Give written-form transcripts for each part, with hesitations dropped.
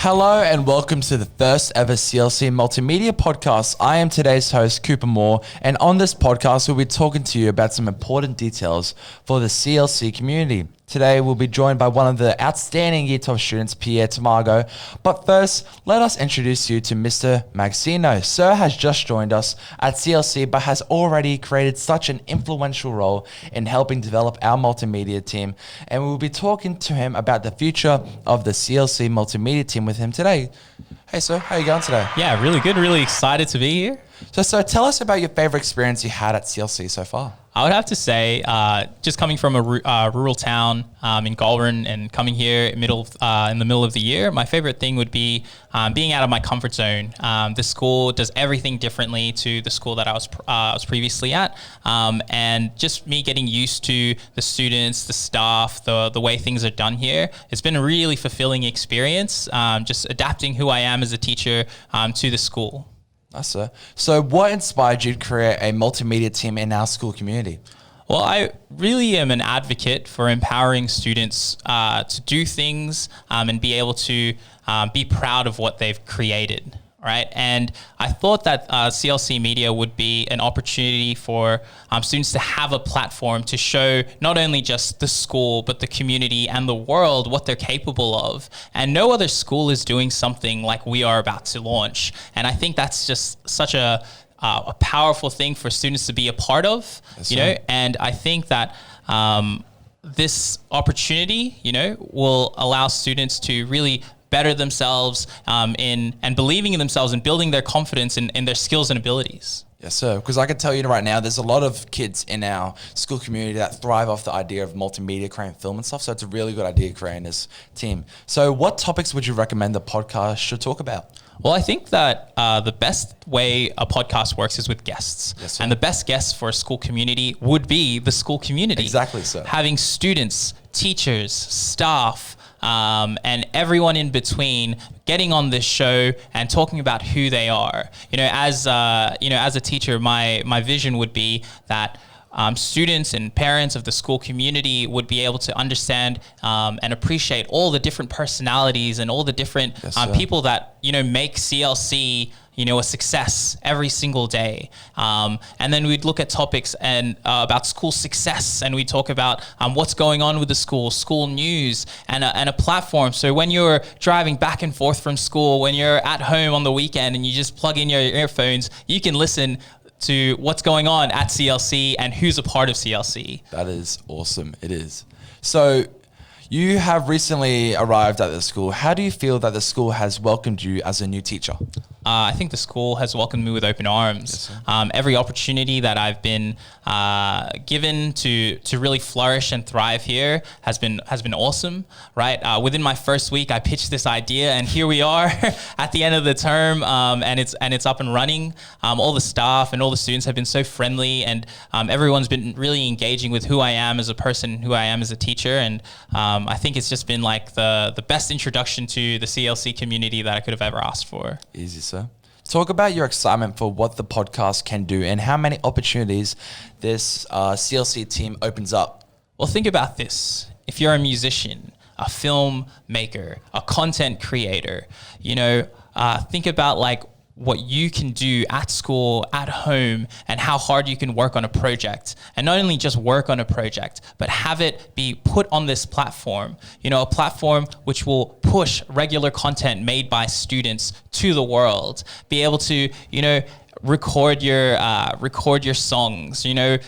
Hello and welcome to the first ever CLC Multimedia podcast. I am today's host, Cooper Moore, and on this podcast, we'll be talking to you about some important details for the CLC community. Today, we'll be joined by one of the outstanding Year 12 students, Pierre Tamago. But first, let us introduce you to Mr. Maxino. Sir has just joined us at CLC, but has already created such an influential role in helping develop our multimedia team. And we'll be talking to him about the future of the CLC multimedia team with him today. Hey, sir, how are you going today? Yeah, really good. Really excited to be here. So tell us about your favorite experience you had at CLC so far. I would have to say, just coming from a rural town in Goulburn and coming here in the middle of the year, my favorite thing would be being out of my comfort zone. The school does everything differently to the school that I was previously at, and just me getting used to the students, the staff, the way things are done here. It's been a really fulfilling experience, just adapting who I am as a teacher to the school. Nice, sir. So what inspired you to create a multimedia team in our school community? Well, I really am an advocate for empowering students to do things and be able to be proud of what they've created, right? And I thought that CLC Media would be an opportunity for students to have a platform to show not only just the school, but the community and the world what they're capable of. And no other school is doing something like we are about to launch. And I think that's just such a powerful thing for students to be a part of, yes, you know, and I think that this opportunity, you know, will allow students to really better themselves and believing in themselves and building their confidence in their skills and abilities. Yes, sir. Because I can tell you right now, there's a lot of kids in our school community that thrive off the idea of multimedia, creating film and stuff. So it's a really good idea creating this team. So what topics would you recommend the podcast should talk about? Well, I think that the best way a podcast works is with guests. Yes, sir. And the best guests for a school community would be the school community. Exactly, sir. Having students, teachers, staff, and everyone in between getting on this show and talking about who they are. You know, as a teacher, my vision would be that students and parents of the school community would be able to understand and appreciate all the different personalities and all the different people that, you know, make CLC, you know, a success every single day. And then we'd look at topics and about school success, and we talk about what's going on with the school news, and a platform. So when you're driving back and forth from school, when you're at home on the weekend and you just plug in your earphones, you can listen to what's going on at CLC and who's a part of CLC. That is awesome. It is. So you have recently arrived at the school. How do you feel that the school has welcomed you as a new teacher? I think the school has welcomed me with open arms. Yes, every opportunity that I've been given to really flourish and thrive here has been awesome, right? Within my first week, I pitched this idea, and here we are at the end of the term, and it's up and running. All the staff and all the students have been so friendly, and everyone's been really engaging with who I am as a person, who I am as a teacher, and I think it's just been like the best introduction to the CLC community that I could have ever asked for. Easy, sir. Talk about your excitement for what the podcast can do and how many opportunities this CLC team opens up. Well, think about this. If you're a musician, a filmmaker, a content creator, you know, think about like what you can do at school, at home, and how hard you can work on a project. And not only just work on a project, but have it be put on this platform, you know, a platform which will push regular content made by students to the world, be able to, you know, record your songs, you know,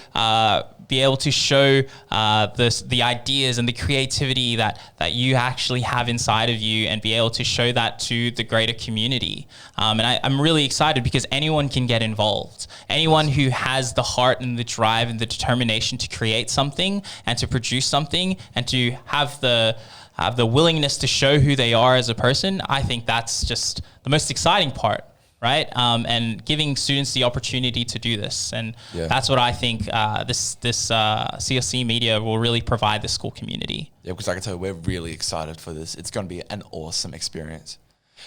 be able to show the ideas and the creativity that you actually have inside of you, and be able to show that to the greater community. And I'm really excited because anyone can get involved. Anyone who has the heart and the drive and the determination to create something and to produce something and to have the willingness to show who they are as a person, I think that's just the most exciting part. Right, and giving students the opportunity to do this, and that's what I think this CLC Media will really provide the school community. Yeah, because I can tell you, we're really excited for this. It's going to be an awesome experience.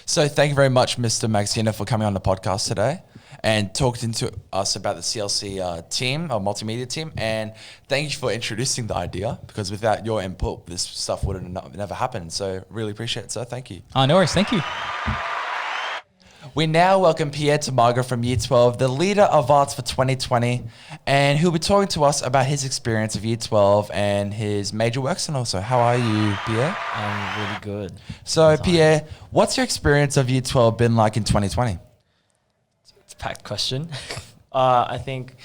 So thank you very much, Mr. Maxino, for coming on the podcast today. and talked into us about the CLC team, or multimedia team. And thank you for introducing the idea, because without your input, this stuff would have never happened. So really appreciate it, sir. Thank you. No worries. Thank you. We now welcome Pierre Tamaga from Year 12, the leader of arts for 2020, and he'll be talking to us about his experience of Year 12 and his major works and also. How are you, Pierre? I'm really good. So, Pierre, what's your experience of Year 12 been like in 2020? It's a packed question. I think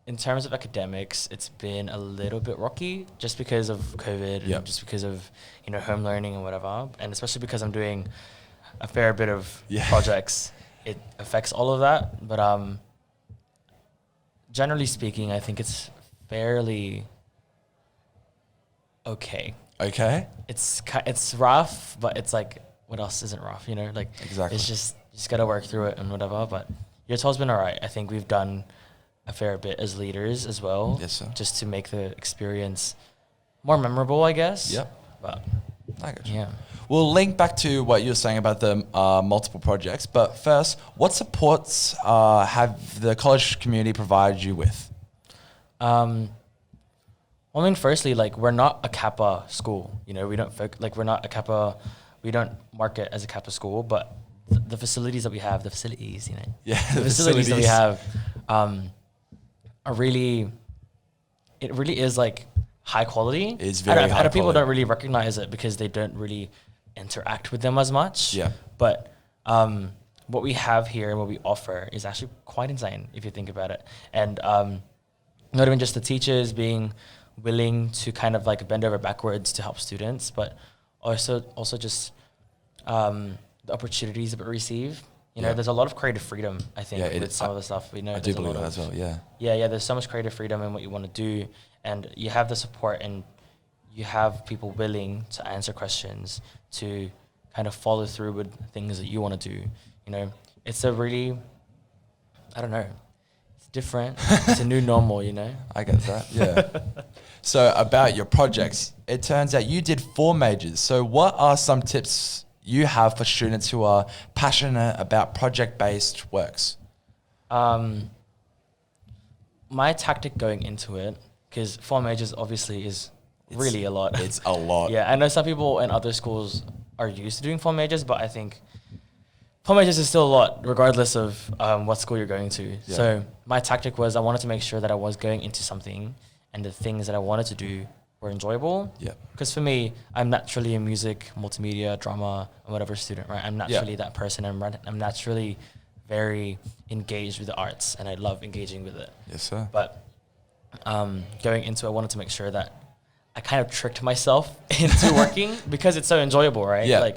in terms of academics, it's been a little bit rocky just because of COVID and just because of, home learning and whatever. And especially because I'm doing a fair bit of projects, it affects all of that. But generally speaking, I think it's fairly okay. Okay. It's rough, but it's like, what else isn't rough? Exactly. It's just you just gotta work through it and whatever. But Year 12's been alright. I think we've done a fair bit as leaders as well. Yes, sir. Just to make the experience more memorable, I guess. Yep. But I got you. yeah. We'll link back to what you were saying about the multiple projects. But first, what supports have the college community provided you with? Firstly, we're not a Kappa school. We don't we're not a Kappa. We don't market as a Kappa school, but the facilities that we have, the facilities that we have, are really. It really is high quality. It's very high quality. People quality. don't really recognize it because they don't really interact with them as much. Yeah. But what we have here and what we offer is actually quite insane if you think about it. And not even just the teachers being willing to kind of bend over backwards to help students, but also just the opportunities that we receive. There's a lot of creative freedom, I think, with some of the stuff we know. I do believe that as well, yeah. Yeah, there's so much creative freedom in what you want to do, and you have the support and you have people willing to answer questions, to kind of follow through with things that you want to do. It's a really, I don't know, it's different. It's a new normal, I get that, yeah. So about your projects, it turns out you did 4 majors. So what are some tips you have for students who are passionate about project-based works? My tactic going into it, because 4 majors obviously is really a lot. It's a lot. Yeah, I know some people in other schools are used to doing 4 majors, but I think 4 majors is still a lot, regardless of what school you're going to. Yeah. So my tactic was I wanted to make sure that I was going into something and the things that I wanted to do were enjoyable. Yeah. Because for me, I'm naturally a music, multimedia, drama, and whatever student, right? I'm naturally that person. I'm naturally very engaged with the arts, and I love engaging with it. Yes, sir. But going into it, I wanted to make sure that I kind of tricked myself into working because it's so enjoyable, right? Yeah.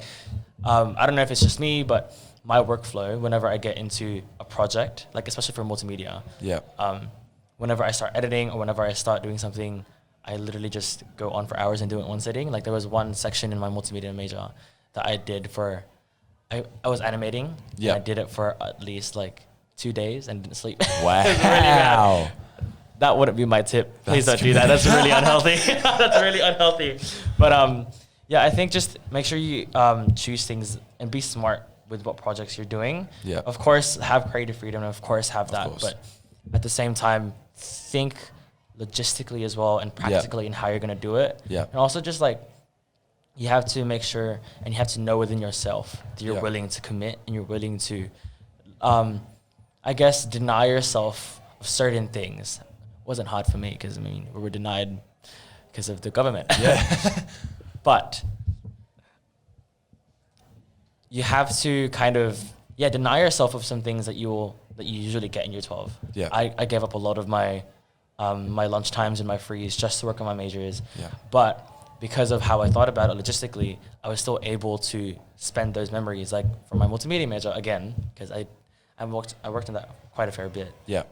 I don't know if it's just me, but my workflow, whenever I get into a project, especially for multimedia, Yeah. whenever I start editing or whenever I start doing something, I literally just go on for hours and do it in one sitting. There was one section in my multimedia major that I did for, I was animating. Yeah. And I did it for at least 2 days and didn't sleep. Wow. It was really bad. That wouldn't be my tip. Please don't do that. That's really unhealthy. That's really unhealthy. But I think just make sure you choose things and be smart with what projects you're doing. Yeah. Of course, have creative freedom, and of course have that. course. But at the same time, think logistically as well and practically in how you're going to do it. Yeah. And also just you have to make sure and you have to know within yourself that you're willing to commit and you're willing to, I guess, deny yourself of certain things. Wasn't hard for me because we were denied because of the government. Yeah. But you have to kind of deny yourself of some things that you usually get in year 12. Yeah. I gave up a lot of my my lunch times and my frees just to work on my majors. Yeah. But because of how I thought about it logistically, I was still able to spend those memories for my multimedia major again, because I worked on that quite a fair bit. Yeah.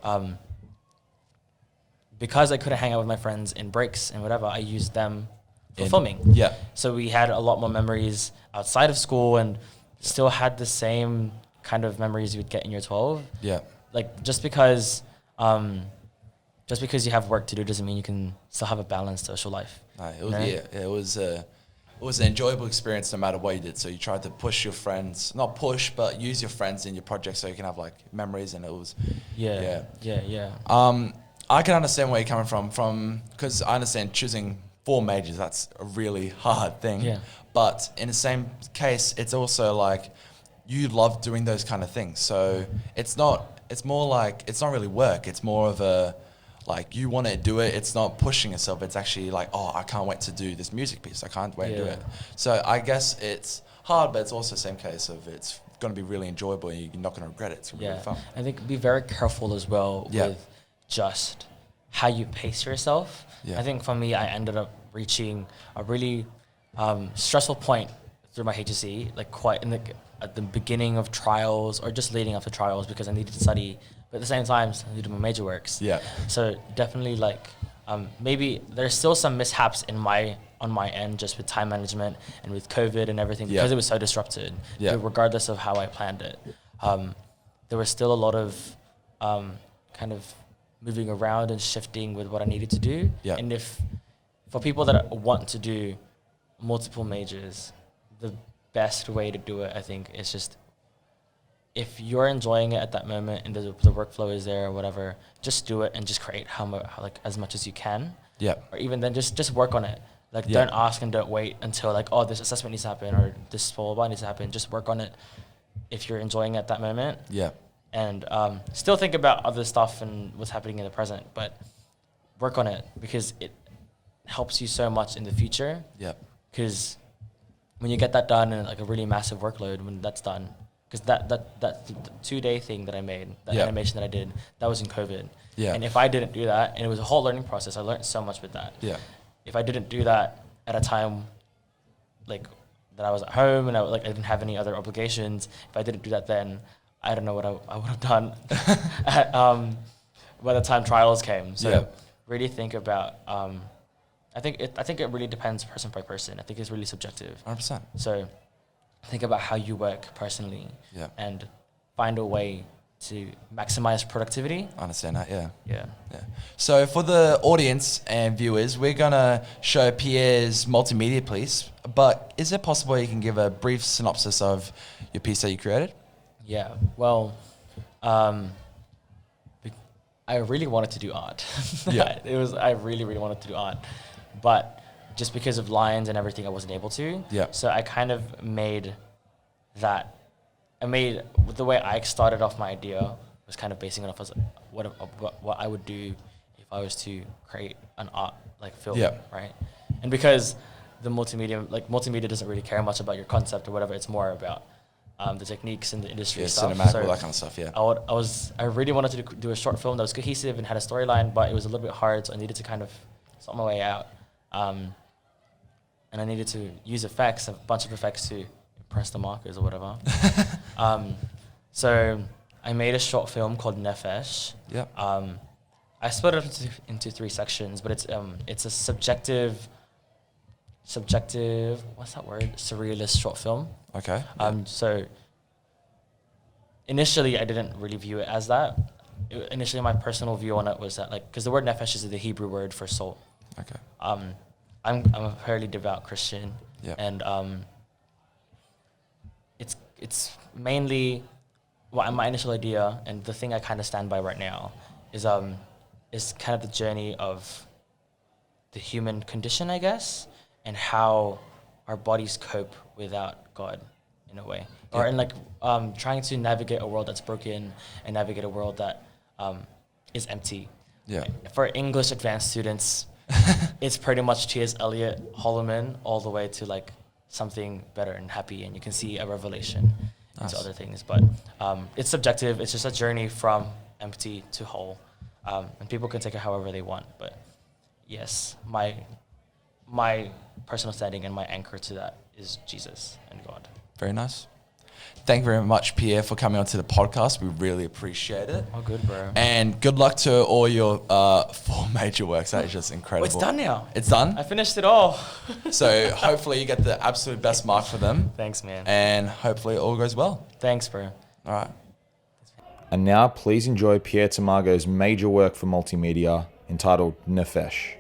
Because I couldn't hang out with my friends in breaks and whatever, I used them for filming. Yeah. So we had a lot more memories outside of school and still had the same kind of memories you would get in year 12. Yeah. Just because you have work to do doesn't mean you can still have a balanced social life. It was it was an enjoyable experience no matter what you did. So you tried to push your friends, not push, but use your friends in your project so you can have like memories, and it was, Yeah. I can understand where you're coming from because I understand choosing 4 majors, that's a really hard thing. Yeah. But in the same case, it's also like you love doing those kind of things. So it's more like, it's not really work. It's more of a, like you want to do it. It's not pushing yourself. It's actually like, oh, I can't wait to do this music piece. I can't wait to do it. So I guess it's hard, but it's also the same case of it's going to be really enjoyable and you're not going to regret it. It's going to be really fun. I think be very careful as well with just how you pace yourself. I think for me, I ended up reaching a really stressful point through my HSC, like quite at the beginning of trials or just leading up to trials, because I needed to study, but at the same time, I needed my major works. Yeah. So definitely like maybe there's still some mishaps on my end, just with time management and with COVID and everything, because it was so disrupted. Regardless of how I planned it, there was still a lot of kind of moving around and shifting with what I needed to do. Yeah. And for people that want to do multiple majors, the best way to do it, I think, is just, if you're enjoying it at that moment and the workflow is there or whatever, just do it and just create like as much as you can. Yeah. Or even then just work on it. Like don't ask and don't wait until like, oh, this assessment needs to happen or this blah, blah, blah needs to happen. Just work on it if you're enjoying it at that moment. Yeah. And still think about other stuff and what's happening in the present, but work on it because it helps you so much in the future. Yeah. Because when you get that done and like a really massive workload, when that's done, because that 2-day thing that I made, that animation that I did, that was in COVID. Yeah. And if I didn't do that, and it was a whole learning process, I learned so much with that. Yeah. If I didn't do that at a time like that I was at home and I didn't have any other obligations, if I didn't do that then, I don't know what I would have done by the time trials came. So really think about. I think it really depends person by person. I think it's really subjective. 100%. So think about how you work personally, and find a way to maximize productivity. I understand that. Yeah. Yeah. So for the audience and viewers, we're gonna show Pierre's multimedia piece. But is it possible you can give a brief synopsis of your piece that you created? Yeah, well, I really wanted to do art. I really, really wanted to do art. But just because of lines and everything, I wasn't able to. Yeah. So I kind of made the way I started off my idea was kind of basing it off as what I would do if I was to create an art like film, right? And because the multimedia doesn't really care much about your concept or whatever, it's more about the techniques and the industry stuff. Cinematic, all that kind of stuff, I really wanted to do a short film that was cohesive and had a storyline, but it was a little bit hard, so I needed to kind of sort my way out. And I needed to use effects, a bunch of effects to impress the markers or whatever. So I made a short film called Nefesh. Yeah. I split it into 3 sections, but it's a subjective, what's that word? Surrealist short film. Okay. So initially I didn't really view it as that. Initially my personal view on it was that, like, because the word nefesh is the Hebrew word for soul. Okay. I'm a fairly devout Christian. Yeah. And it's mainly my initial idea, and the thing I kind of stand by right now is kind of the journey of the human condition, I guess, and how our bodies cope without God in a way. Yeah. Or in like trying to navigate a world that's broken and navigate a world that is empty. Yeah. For English advanced students, it's pretty much T.S. Eliot, Holloman, all the way to like something better and happy, and you can see a revelation into other things. But it's subjective. It's just a journey from empty to whole, and people can take it however they want. But yes, my personal standing and my anchor to that is Jesus and God. Very nice. Thank you very much, Pierre, for coming onto the podcast. We really appreciate it. Oh, good, bro. And good luck to all your 4 major works. That is just incredible. It's done now. It's done? I finished it all. So hopefully you get the absolute best mark for them. Thanks, man. And hopefully it all goes well. Thanks, bro. All right. And now please enjoy Pierre Tamago's major work for multimedia entitled Nefesh.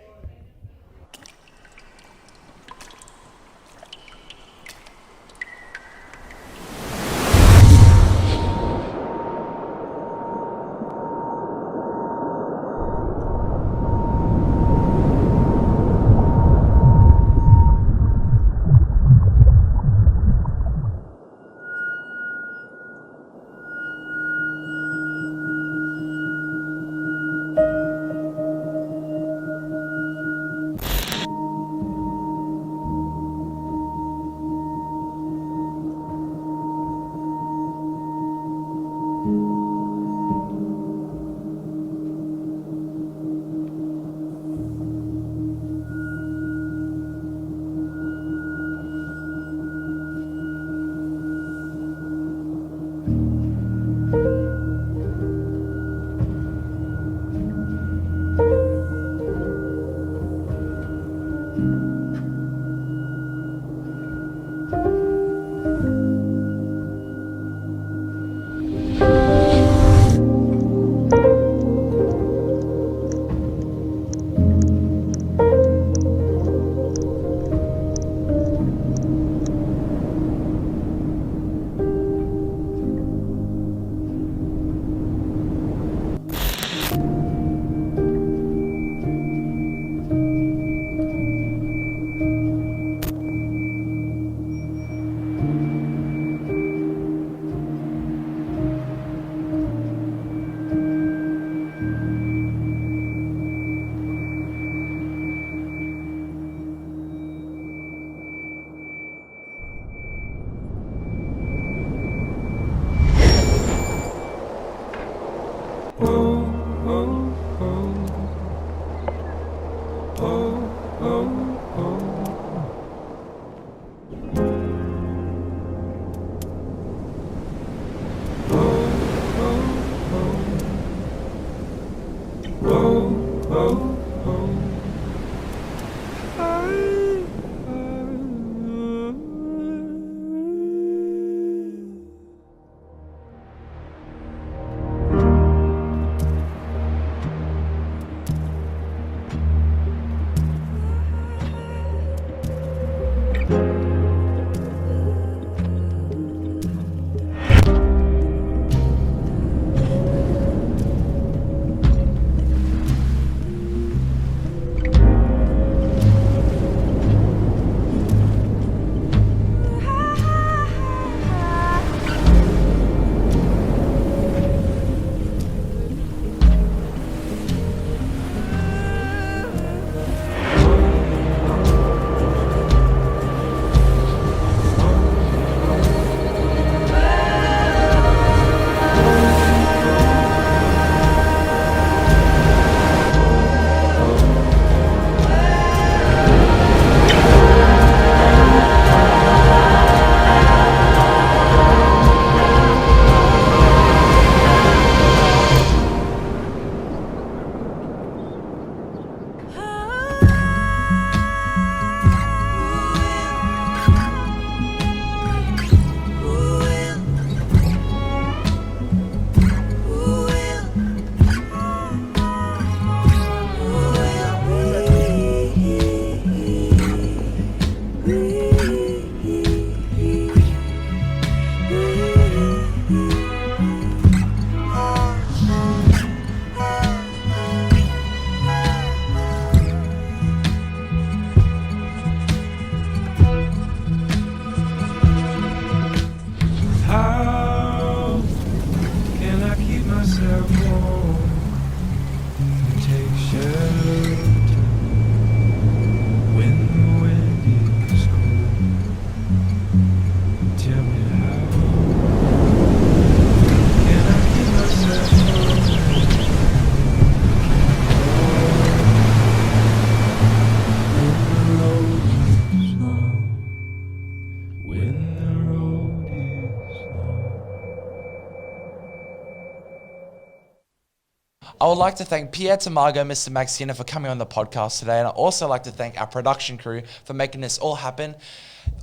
I would like to thank Pierre Tamargo, Mr. Maxina, for coming on the podcast today. And I'd also like to thank our production crew for making this all happen.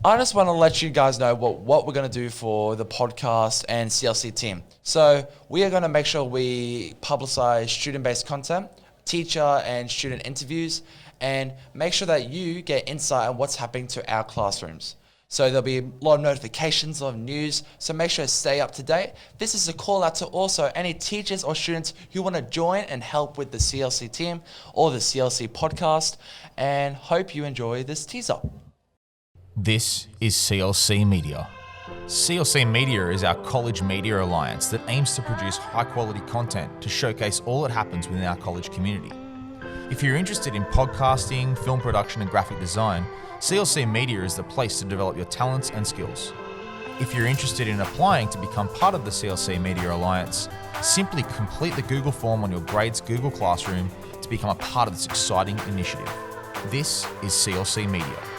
I just want to let you guys know what we're going to do for the podcast and CLC team. So we are going to make sure we publicize student-based content, teacher and student interviews, and make sure that you get insight on what's happening to our classrooms. So there'll be a lot of notifications, a lot of news, so make sure to stay up to date. This is a call out to also any teachers or students who want to join and help with the CLC team or the CLC podcast, and hope you enjoy this teaser. This is CLC Media. CLC Media is our college media alliance that aims to produce high-quality content to showcase all that happens within our college community. If you're interested in podcasting, film production, and graphic design, CLC Media is the place to develop your talents and skills. If you're interested in applying to become part of the CLC Media Alliance, simply complete the Google form on your Grades Google Classroom to become a part of this exciting initiative. This is CLC Media.